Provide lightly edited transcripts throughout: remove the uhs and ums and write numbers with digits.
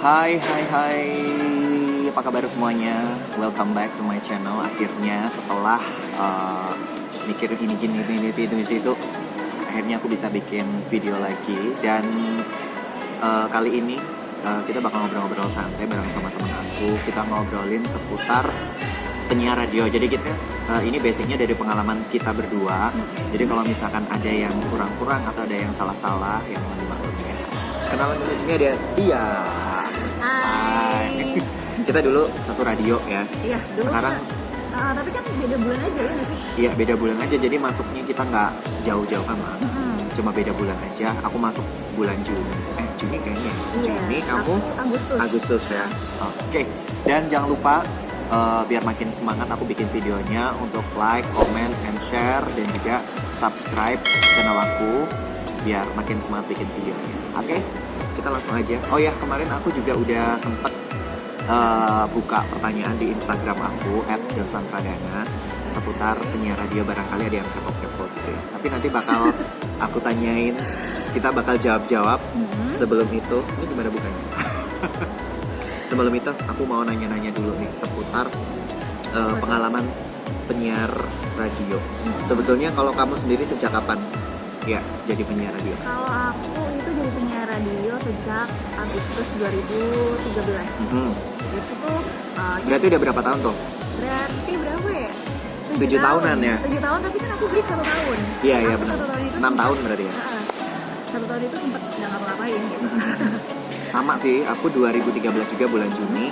Hai, apa kabar semuanya? Welcome back to my channel. Akhirnya setelah mikir ini itu, akhirnya aku bisa bikin video lagi. Dan kali ini kita bakal ngobrol-ngobrol santai bareng sama temen aku. Kita ngobrolin seputar penyiar radio. Jadi kita ini basicnya dari pengalaman kita berdua. Jadi kalau misalkan ada yang kurang-kurang atau ada yang salah-salah, yang mau dimaklumi ya. Kenalan dulu, ini ada Tia. Hai. Kita dulu satu radio ya. Iya, dulu sekarang kita, tapi kan beda bulan aja ya nggak sih? iya beda bulan aja, jadi masuknya kita nggak jauh-jauh amat. Cuma beda bulan aja. Aku masuk bulan Juni. Juni kayaknya. Iya. Juni, kamu Agustus ya. Oke. Dan jangan lupa biar makin semangat aku bikin videonya untuk like, comment, and share, dan juga subscribe channel aku biar makin semangat bikin videonya. Oke, kita langsung aja. Oh ya, kemarin aku juga udah sempet buka pertanyaan di Instagram aku @dosantradana seputar penyiar radio, barangkali ada yang kepo-kepo gitu ya. Tapi nanti bakal aku tanyain, kita bakal jawab-jawab. Sebelum itu, ini gimana bukanya? Sebelum itu, aku mau nanya-nanya dulu nih seputar pengalaman penyiar radio. Sebetulnya kalau kamu sendiri sejak kapan ya jadi penyiar radio? Kalau aku itu jadi penyiar radio sejak Agustus 2013. Itu tuh Berarti udah berapa tahun tuh? berarti berapa ya? 7 tahunan ya? 7 tahun, tapi kan aku break 1 tahun. Iya, Aku benar. 1 tahun itu 6 tahun berarti ya? 1 tahun itu sempet nggak ngapa-ngapain gitu. Sama sih, aku 2013 juga bulan Juni.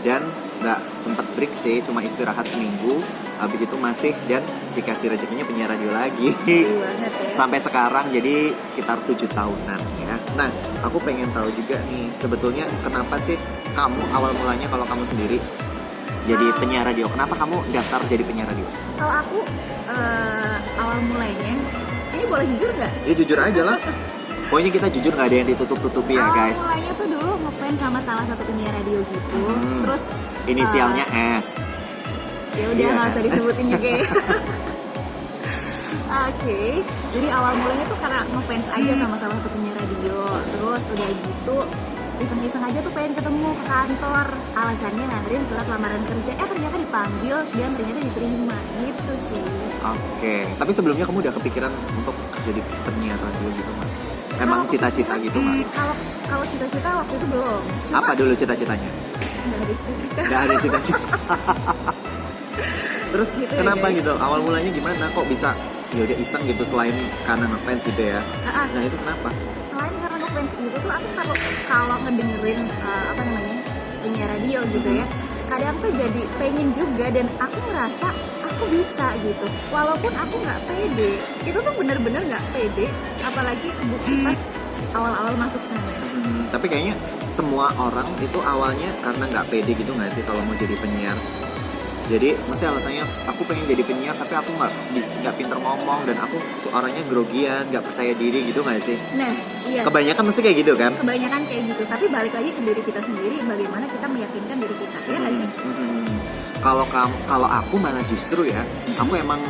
Dan nggak sempet break sih, cuma istirahat seminggu. Habis itu masih dan dikasih rezekinya penyiar radio lagi. Banget ya. Sampai sekarang, jadi sekitar 7 tahunan ya. Nah, aku pengen tahu juga nih, sebetulnya kenapa sih kamu awal mulanya, kalau kamu sendiri jadi penyiar radio, kenapa kamu daftar jadi penyiar radio? Kalau aku awal mulainya, ini boleh jujur nggak? Ya jujur aja lah. Pokoknya kita jujur, nggak ada yang ditutup-tutupi ya guys. Awal mulanya tuh dulu ngefans sama salah satu penyiar radio gitu. Terus Inisialnya S. ya udah Iya. nggak usah disebutin juga ya. Oke, jadi awal mulanya tuh karena ngefans aja sama salah satu penyiar radio. Terus udah gitu iseng-iseng aja tuh pengen ketemu ke kantor. Alasannya nganterin surat lamaran kerja. Ternyata dipanggil dan ternyata diterima gitu sih. Oke, tapi sebelumnya kamu udah kepikiran untuk jadi penyiar radio gitu mas? Emang Kalau cita-cita gitu mas? Kalau cita-cita waktu itu belum. Cuma Apa dulu cita-citanya? nggak ada cita-cita. Gak ada cita-cita. Terus Gitu ya, kenapa guys. gitu? Awal mulanya gimana? Kok bisa ya udah iseng gitu selain karena ngefans gitu ya? Nah itu kenapa? Selain karena ngefans itu tuh aku kalau ngedengerin penyiar radio gitu ya, kadang tuh jadi pengen juga, dan aku ngerasa aku bisa gitu walaupun aku nggak pede. Itu tuh bener-bener nggak pede, apalagi kebukti pas awal-awal masuk sana. Tapi kayaknya semua orang itu awalnya karena nggak pede gitu nggak sih kalau mau jadi penyiar? Jadi mesti alasannya aku pengen jadi penyiar tapi aku nggak pinter ngomong dan aku orangnya grogian, nggak percaya diri gitu nggak sih? Nah iya, Kebanyakan mesti kayak gitu kan? kebanyakan kayak gitu, tapi balik lagi ke diri kita sendiri, bagaimana kita meyakinkan diri kita, ya nggak sih? Kalau aku malah justru ya, aku emang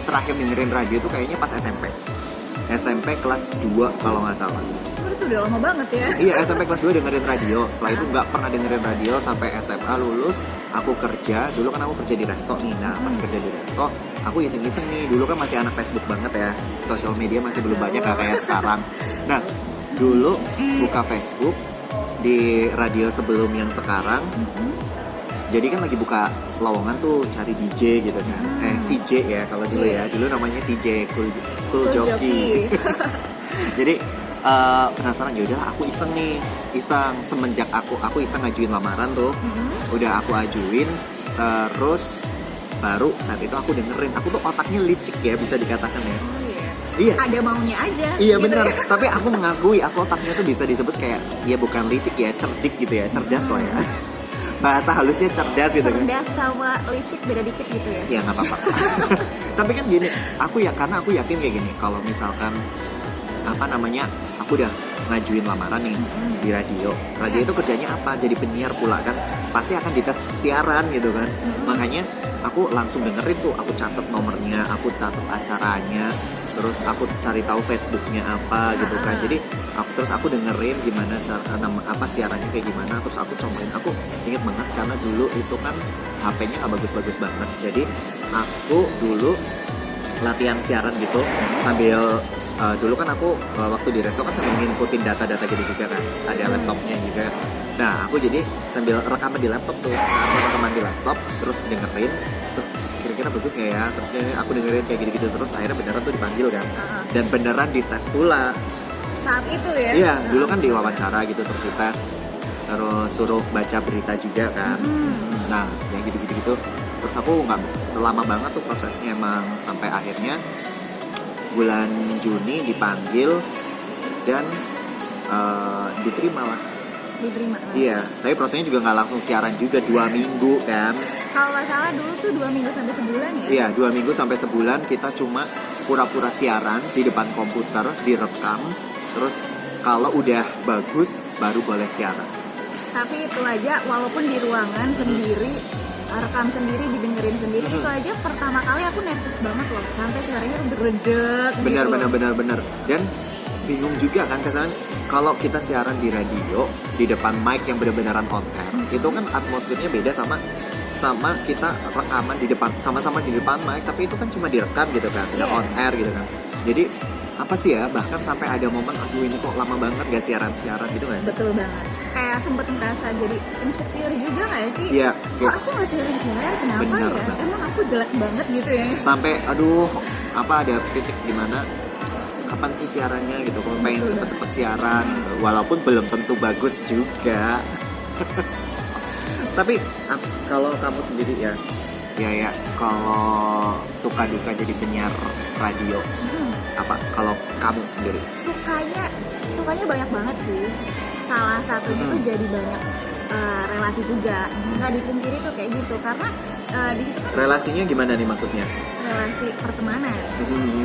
terakhir dengerin radio tuh kayaknya pas SMP kelas 2 kalau nggak salah. Itu udah lama banget ya. Iya, SMP kelas 2 dengerin radio. Setelah itu nggak pernah dengerin radio sampai SMA lulus. Aku kerja, dulu kan aku kerja di resto nih. Nah, pas kerja di resto, aku iseng-iseng nih. Dulu kan masih anak Facebook banget ya. Sosial media masih belum banyak kayak sekarang. Nah, dulu buka Facebook di radio sebelum yang sekarang. Jadi kan lagi buka lowongan tuh cari DJ gitu kan. CJ ya kalau dulu ya. Dulu namanya CJ, Cool Jockey. Jadi penasaran, yaudah aku iseng semenjak aku iseng ngajuin lamaran tuh. Udah aku ajuin, terus baru saat itu aku dengerin. Aku tuh otaknya licik ya, bisa dikatakan ya. Iya. Ada maunya aja. Iya gitu benar. ya. Tapi aku mengakui aku otaknya tuh bisa disebut kayak ya bukan licik ya, cerdik gitu ya, cerdas lah ya. Bahasa halusnya cerdas gitu kan. Cerdas sama licik beda dikit gitu ya. Ya nggak apa-apa. Tapi kan gini, karena aku yakin kayak gini, kalau misalkan aku udah ngajuin lamaran nih di radio. Radio itu kerjanya apa? Jadi penyiar pula kan. Pasti akan dites siaran gitu kan. Makanya aku langsung dengerin tuh, aku catat nomornya, aku catat acaranya. terus aku cari tahu Facebooknya apa gitu kan. Jadi aku dengerin gimana apa siarannya kayak gimana, terus aku cobain. Aku inget banget karena dulu itu kan HP-nya nggak bagus-bagus banget, jadi aku dulu latihan siaran gitu sambil dulu kan aku waktu di resto kan sambil ngikutin data-data gitu juga kan, ada laptopnya juga. Nah aku jadi sambil rekaman di laptop tuh, aku rekaman di laptop terus dengerin tuh kira-kira bagus nggak ya, terus aku dengerin kayak gitu-gitu, terus akhirnya beneran tuh dipanggil kan, dan beneran dites pula saat itu ya. iya dulu kan diwawancara gitu, terus dites, terus suruh baca berita juga kan. Nah yang gitu-gitu terus aku nggak lama banget tuh prosesnya emang, sampai akhirnya bulan Juni dipanggil dan diterima lah. Diterima. Iya, tapi prosesnya juga nggak langsung siaran juga, 2 minggu kan. Kalau nggak salah dulu tuh 2 minggu sampai sebulan ya. Iya, 2 minggu sampai sebulan kita cuma pura-pura siaran di depan komputer, direkam, terus kalau udah bagus baru boleh siaran. Tapi itu aja, walaupun di ruangan sendiri, rekam sendiri, didengerin sendiri, itu aja pertama kali aku nervous banget loh, sampai suaranya berdedek Benar. Dan bingung juga kan, kesan kalau kita siaran di radio di depan mic yang benar-benaran on air, itu kan atmosfernya beda sama kita rekaman di depan, sama-sama di depan mic tapi itu kan cuma direkam gitu kan, nggak on air gitu kan. Jadi apa sih ya, bahkan sampai ada momen aduh ini kok lama banget gak siaran gitu kan. Betul banget, kayak sempet ngerasa jadi insecure juga gak sih? Iya. Kok aku gak siaran, kenapa Bener ya? banget. Emang aku jelek banget gitu ya? Sampai aduh apa ada titik dimana kapan sih siarannya gitu, kalau pengen cepet-cepet siaran gitu. Walaupun belum tentu bagus juga. Tapi kalau kamu sendiri ya kalau suka duka jadi penyiar radio, apa kalau kamu sendiri? Sukanya banyak banget sih. Salah satunya tuh jadi banyak relasi juga. Nggak dipungkiri tuh kayak gitu, karena di situ kan Relasinya gimana nih maksudnya? relasi pertemanan.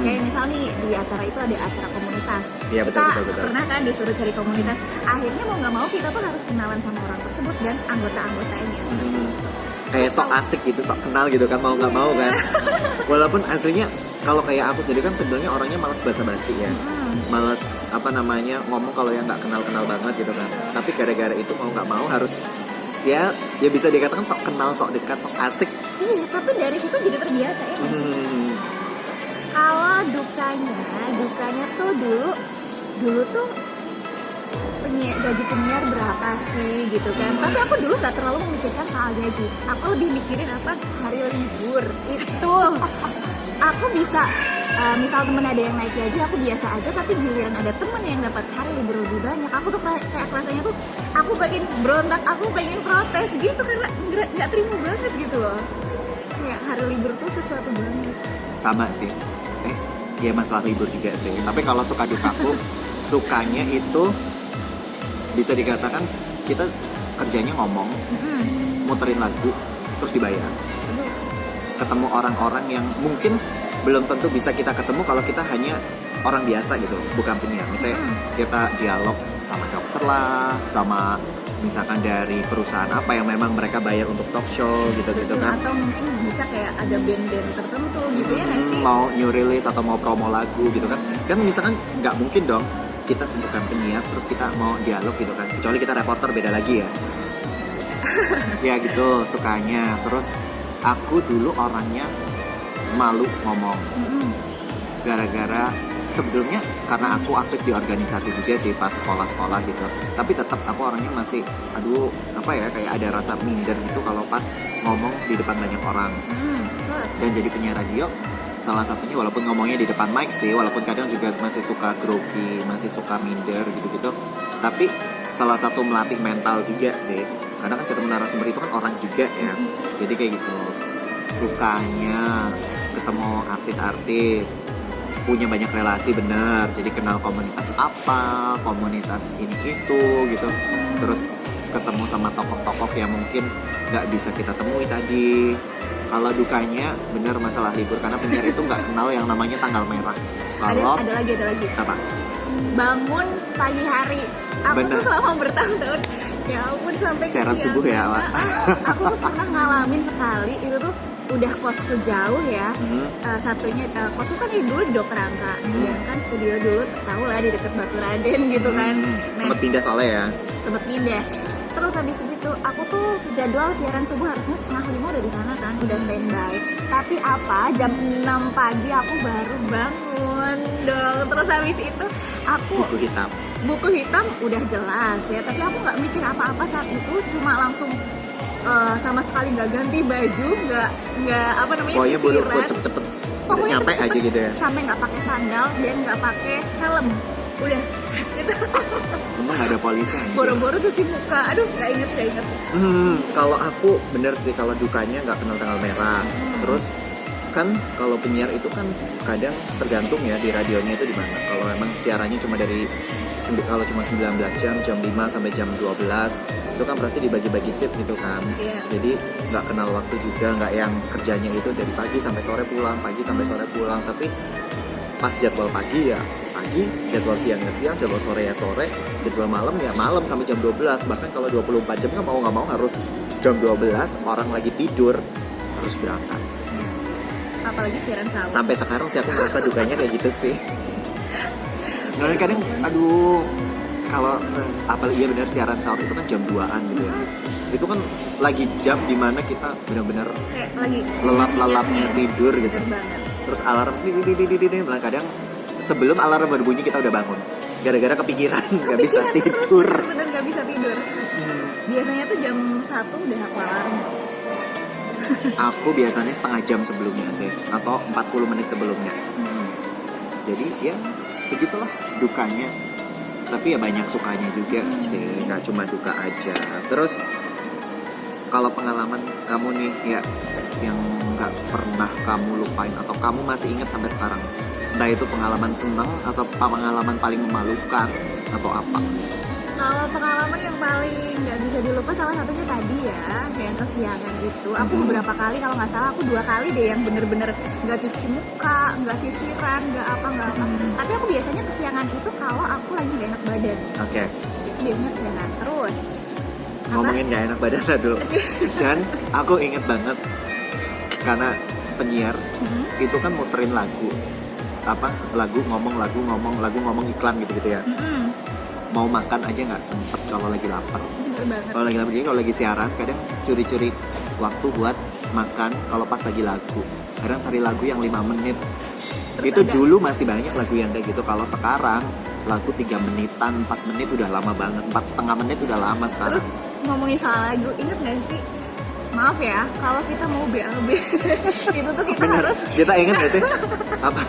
Kayak misal nih di acara itu ada acara komunitas. Iya, Kita betul. pernah kan disuruh cari komunitas. Akhirnya mau nggak mau kita tuh harus kenalan sama orang tersebut dan anggota-anggotanya. Kayak sok asik gitu, sok kenal gitu kan, mau nggak mau kan. Walaupun aslinya kalau kayak aku sendiri kan sebenarnya orangnya malas basa-basi ya, malas ngomong kalau yang nggak kenal banget gitu kan. Tapi gara-gara itu mau nggak mau harus ya bisa dikatakan sok kenal, sok dekat, sok asik. Iya, tapi dari situ jadi terbiasa ya. Kalau dukanya tuh dulu tuh gaji penyiar berapa sih gitu kan. Tapi aku dulu gak terlalu memikirkan soal gaji. Aku lebih mikirin apa, hari libur itu. Aku bisa misal temen ada yang naik gaji, aku biasa aja. Tapi giliran ada temen yang dapat hari libur lebih banyak, aku tuh kayak rasanya tuh aku pengen berontak, aku pengen protes gitu, karena gak terima banget gitu loh. Kayak hari libur tuh sesuatu banget. Sama sih. Ya masalah libur juga sih. Tapi kalau suka dukaku, sukanya itu bisa dikatakan kita kerjanya ngomong, muterin lagu, terus dibayar. Ketemu orang-orang yang mungkin belum tentu bisa kita ketemu kalau kita hanya orang biasa gitu, bukan penyiar. Misalnya kita dialog sama dokter lah, sama misalkan dari perusahaan apa yang memang mereka bayar untuk talk show gitu kan. Atau mungkin bisa kayak ada band-band tertentu gitu ya nggak sih? Mau new release atau mau promo lagu gitu kan. Kan misalkan nggak mungkin dong kita bukan penyiar terus kita mau dialog gitu kan, kecuali kita reporter, beda lagi ya. Ya gitu sukanya. Terus aku dulu orangnya malu ngomong, gara-gara sebetulnya karena aku aktif di organisasi juga sih pas sekolah-sekolah gitu, tapi tetap aku orangnya masih kayak ada rasa minder gitu kalau pas ngomong di depan banyak orang. Dan jadi penyiar radio salah satunya, walaupun ngomongnya di depan mic sih, walaupun kadang juga masih suka grogi, masih suka minder gitu-gitu, tapi salah satu melatih mental juga sih, karena kan ketemu narasumber itu kan orang juga ya. Jadi kayak gitu sukanya, ketemu artis-artis, punya banyak relasi, bener, jadi kenal komunitas apa, komunitas ini itu gitu, terus ketemu sama tokoh-tokoh yang mungkin nggak bisa kita temui tadi. Kalau dukanya bener masalah libur, karena penyiar itu nggak kenal yang namanya tanggal merah. Kalau ada lagi apa? Bangun pagi hari. Aku Bener. tuh selama bertahun-tahun, ya ampun, sampai Siaran siang. subuh ya, Wak. Aku tuh pernah ngalamin sekali itu tuh udah kosku jauh ya. Satunya kosku kan dulu di Dokter Angka, sedangkan studio dulu tahu lah di dekat Batu Raden gitu kan. Sempet pindah soalnya ya. Sempet pindah. Terus habis itu aku tuh jadwal siaran subuh harusnya 4:30 udah di sana kan, udah standby. Tapi apa jam 6 pagi aku baru bangun dong. Terus habis itu aku buku hitam udah jelas ya, tapi aku nggak mikir apa-apa saat itu, cuma langsung sama sekali nggak ganti baju, nggak apa namanya pokoknya buru-buru sisiran. cepet-cepet Pokoknya nyampe cepet-cepet, aja gitu ya. sampai nggak pakai sandal dan nggak pakai helm, udah gitu. Untung gak ada polisi anjir. Boro-boro cuci muka, aduh nggak inget. Kalau aku bener sih, kalau dukanya nggak kenal tanggal merah. Terus kan kalau penyiar itu kan kadang tergantung ya di radionya itu di mana. Kalau emang siarannya cuma dari kalau cuma 19 jam 5 sampai jam 12 itu kan berarti dibagi-bagi shift gitu kan. Jadi nggak kenal waktu juga, nggak yang kerjanya itu dari pagi sampai sore pulang, tapi pas jadwal pagi ya pagi, jadwal siang ya siang, jadwal sore ya sore, jadwal malam ya malam sampai jam 12. Bahkan kalau 24 jam kan mau nggak mau harus jam 12 orang lagi tidur harus berangkat. Apalagi siaran sahur. Sampai sekarang sih aku merasa dukanya kayak gitu sih. Nah kadang aduh, kalau apalagi ya benar siaran sahur itu kan jam 2-an gitu ya. Itu kan lagi jam dimana kita benar-benar kayak lagi lelap-lelapnya tidur gitu. Terus alarm malah kadang sebelum alarm berbunyi kita udah bangun. Gara-gara kepikiran nggak bisa tidur. Bener nggak bisa tidur. Biasanya tuh jam 1 udah aku alarm. Aku biasanya setengah jam sebelumnya sih, atau 40 menit sebelumnya. Jadi ya begitulah dukanya. Tapi ya banyak sukanya juga sih, nggak cuma duka aja. Terus kalau pengalaman kamu nih ya yang nggak pernah kamu lupain atau kamu masih ingat sampai sekarang, entah itu pengalaman senang atau pengalaman paling memalukan atau apa? Kalau pengalaman yang paling nggak bisa dilupa salah satunya tadi ya, yang kesiangan itu. Aku beberapa kali, kalau nggak salah aku 2 kali deh yang bener-bener nggak cuci muka, nggak sisiran, nggak apa. Tapi aku biasanya kesiangan itu kalau aku lagi nggak enak badan. Oke. Itu biasanya kesiangan. Terus ngomongin nggak enak badan lah dulu. Dan aku inget banget karena penyiar itu kan muterin lagu, lagu ngomong iklan gitu ya. Mau makan aja nggak sempet kalau lagi lapar. Kalau lagi lapar, jadi kalau lagi siaran kadang curi-curi waktu buat makan kalau pas lagi lagu. Kadang cari lagu yang 5 menit. Terus itu ada. Dulu masih banyak lagu yang kayak gitu. Kalau sekarang lagu 3 menitan, 4 menit udah lama banget. 4,5 menit udah lama sekarang. Terus ngomongin soal lagu, inget nggak sih? Maaf ya, kalau kita mau BAB itu tuh kita harus. Kita inget nggak sih? Apa?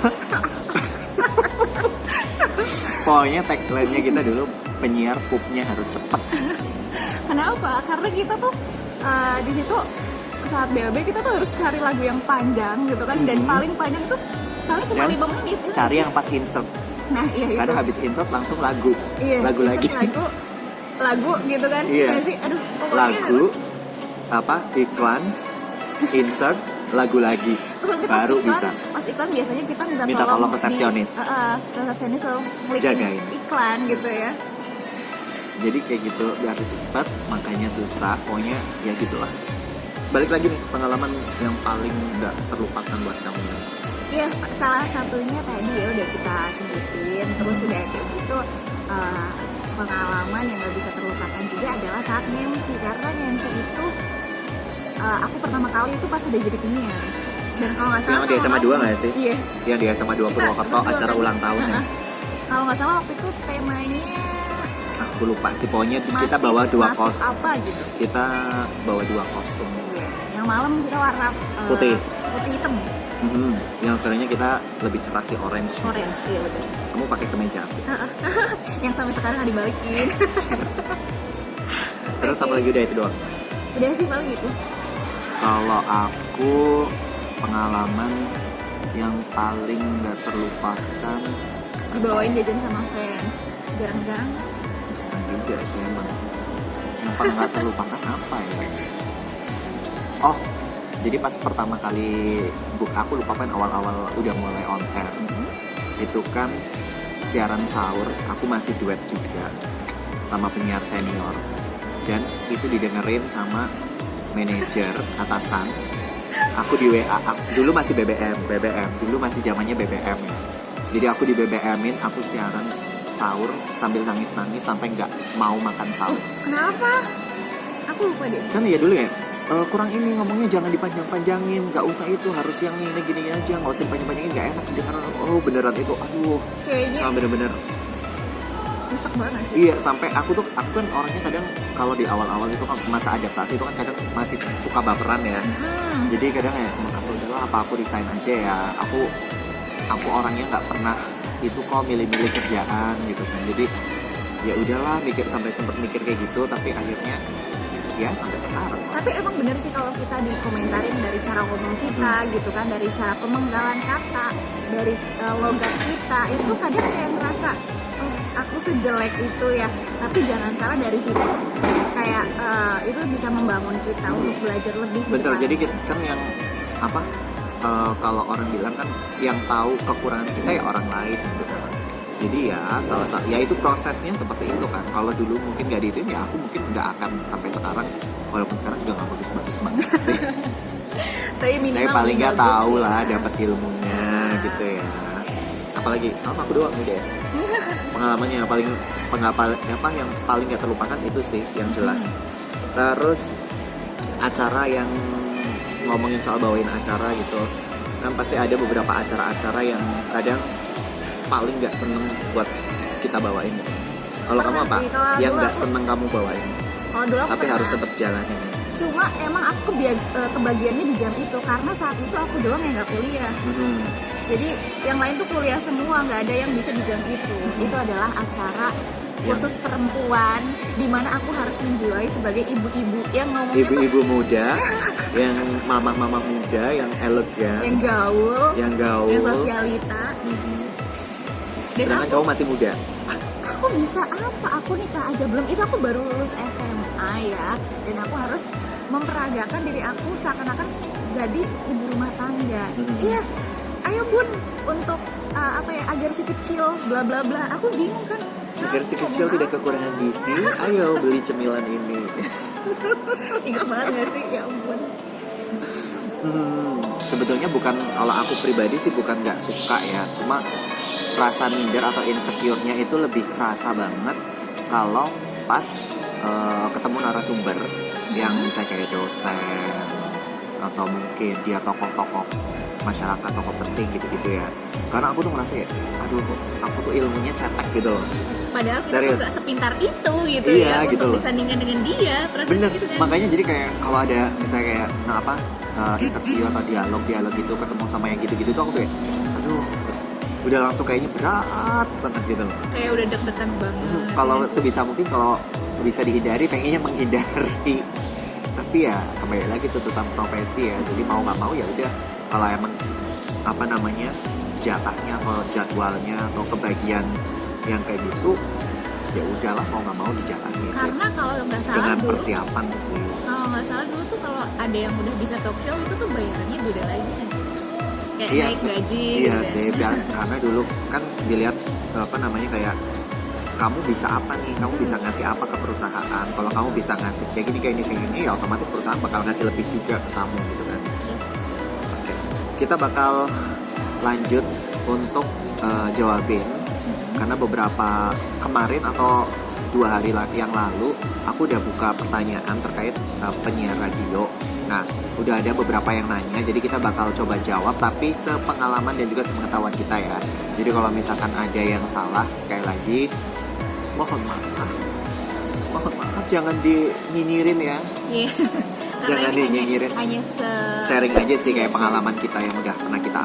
Pokoknya tagline-nya kita dulu, penyiar pupnya harus cepat. Kenapa? Karena kita tuh di situ saat BAB kita tuh harus cari lagu yang panjang gitu kan, dan paling panjang itu paling cuma 5 menit ya. Cari yang pas insert. Nah iya itu. Karena habis insert langsung lagu. Iya, lagu lagi. Lagu gitu kan. Iya. Sih? Aduh, lagu harus... iklan, insert, lagu lagi. Baru iklan, bisa. Pas iklan biasanya kita minta tolong resepsionis. Resepsionis selalu jagain iklan gitu ya. Jadi kayak gitu, harus cepat, makanya susah. Pokoknya ya gitulah. Balik lagi nih, pengalaman yang paling nggak terlupakan buat kamu. Iya, salah satunya tadi ya udah kita sebutin. Terus udah kayak gitu, pengalaman yang nggak bisa terlupakan juga adalah saat MC. Karena MC itu aku pertama kali itu pas udah jadi penyiar. Dan kalau nggak salah yang di SMA 2 nggak sih? Iya. Yang di SMA 2 Purwokerto, acara ulang tahunnya. Kalau nggak salah waktu itu temanya aku lupa sih, pokoknya kita bawa 2 kostum. Apa gitu? Kita bawa 2 kostum. Iya. Yang malam kita warna putih hitam. Yang sebenarnya kita lebih cerah sih, orange. Orange, iya betul. Kamu pakai kemeja apa? Yang sampai sekarang nggak dibalikin. Terus apa lagi, udah itu doang? Udah sih paling gitu. Kalau aku pengalaman yang paling nggak terlupakan dibawain jajan sama fans, jarang-jarang. Juga sih emang. Yang paling nggak terlupakan apa ya? Oh, jadi pas pertama kali aku lupakan awal-awal udah mulai on air. Itu kan siaran sahur, aku masih duet juga sama penyiar senior, dan itu didengerin sama manajer atasan Aku di WA, dulu masih BBM, dulu masih zamannya BBM ya. Jadi aku di BBM-in, aku siaran sahur sambil nangis-nangis sampai nggak mau makan sahur. Kenapa? Aku lupa deh. Kan ya dulu ya, kurang ini ngomongnya jangan dipanjang-panjangin, nggak usah itu, harus yang ini gini aja, nggak usah dipanjang-panjangin, nggak enak dengar. Oh beneran itu, aduh, Kayaknya sama bener-bener. nyesek banget sih. Iya, sampai aku kan orangnya kadang kalau di awal-awal itu kan masa adaptasi itu kan kadang masih suka baperan ya. Jadi kadang ya sempat aku udahlah apa aku resign aja ya. Aku orangnya nggak pernah itu kok milih-milih kerjaan gitu kan. Jadi ya udahlah sempat mikir kayak gitu, tapi akhirnya ya sampai sekarang. Tapi emang bener sih kalau kita dikomentarin dari cara ngomong kita gitu kan, dari cara pemenggalan kata, dari logat kita, itu kadang kayak ngerasa aku sejelek itu ya. Tapi jangan salah, dari situ kayak itu bisa membangun kita untuk belajar lebih. Betul, gitu jadi kan yang apa, kalau orang bilang kan yang tahu kekurangan kita ya orang lain gitu kan. Jadi ya salah satu ya itu prosesnya seperti itu kan. Kalau dulu mungkin gak diituin ya aku mungkin nggak akan sampai sekarang, walaupun sekarang juga nggak bagus-bagus banget sih. Tapi minimal Tapi paling nggak bagus tahu ya. lah, dapat ilmunya gitu ya. Apalagi aku doang nih deh. Pengalamannya yang paling nggak terlupakan itu sih yang jelas. Terus acara yang ngomongin soal bawain acara gitu, kan pasti ada beberapa acara-acara yang kadang paling nggak seneng buat kita bawain. Kalau kamu Pernah apa? sih, kalau Yang dulu nggak aku- seneng kamu bawain, Kalau dulu aku tapi pernah. harus tetap jalanin. Cuma emang aku kebagiannya di jam itu karena saat itu aku doang yang nggak kuliah. Jadi yang lain tuh kuliah semua, nggak ada yang bisa di jam itu. Itu adalah acara khusus perempuan di mana aku harus menjiwai sebagai ibu-ibu yang ngomongnya tuh Ibu-ibu muda, yang mama-mama muda, yang elegan, yang gaul, yang gaul. yang sosialita. Dan Sedangkan kamu masih muda. aku bisa apa? Aku nikah aja belum. Itu aku baru lulus SMA ya. Dan aku harus memperagakan diri aku seakan-akan jadi ibu rumah tangga. Iya, ayo bun, untuk apa ya, agar si kecil bla bla bla. Aku bingung kan. Agar si kecil tidak kekurangan gizi, ayo beli cemilan ini. Ingat banget gak sih? Ya ampun. Sebetulnya bukan, kalau aku pribadi sih bukan nggak suka ya, cuma rasa minder atau insecure-nya itu lebih kerasa banget kalau pas ketemu narasumber yang misalnya kayak dosen atau mungkin dia tokoh-tokoh masyarakat, tokoh penting gitu-gitu ya. Karena aku tuh ngerasa ya, aduh, aku tuh ilmunya cetek gitu loh. Padahal kita Serius. tuh gak sepintar itu gitu Iya, ya, gitu untuk loh. disandingkan dengan dia. Perasaan Bener, gitu kan. makanya jadi kayak kalau ada misalnya kayak interview atau dialog gitu ketemu sama yang gitu-gitu tuh aku kayak, aduh, udah langsung kayaknya berat banget gitu loh. Kayak udah deg-degan banget. Kalau sebisa mungkin kalau bisa dihindari, pengennya menghindari. Tapi ya kembali lagi tuntutan profesi ya, jadi mau nggak mau ya udah, kalau emang apa namanya jatahnya atau jadwalnya atau kebagian yang kayak gitu, ya udahlah mau nggak mau dijalani sih. Karena kalau nggak salah Dengan dulu, persiapan sih. kalau nggak salah dulu tuh kalau ada yang udah bisa talk show itu tuh bayarannya beda lagi kan sih? Kayak Iya naik sih. gaji Iya gitu sih, karena dulu kan dilihat apa namanya kayak kamu bisa apa nih, kamu bisa ngasih apa ke perusahaan. Kalau kamu bisa ngasih kayak gini, ya otomatis perusahaan bakal ngasih lebih juga ke kamu gitu kan. Yes. Oke, kita bakal lanjut untuk jawabin, karena beberapa kemarin atau 2 hari yang lalu aku udah buka pertanyaan terkait penyiar radio. Nah, udah ada beberapa yang nanya, jadi kita bakal coba jawab, tapi sepengalaman dan juga sepengetahuan kita ya. Jadi kalau misalkan ada yang salah, sekali lagi mohon maaf, jangan dinyinyirin ya. Iya. Jangan Karena ini dinyinyirin. hanya Sharing aja sih kayak Iya, pengalaman kita yang udah pernah kita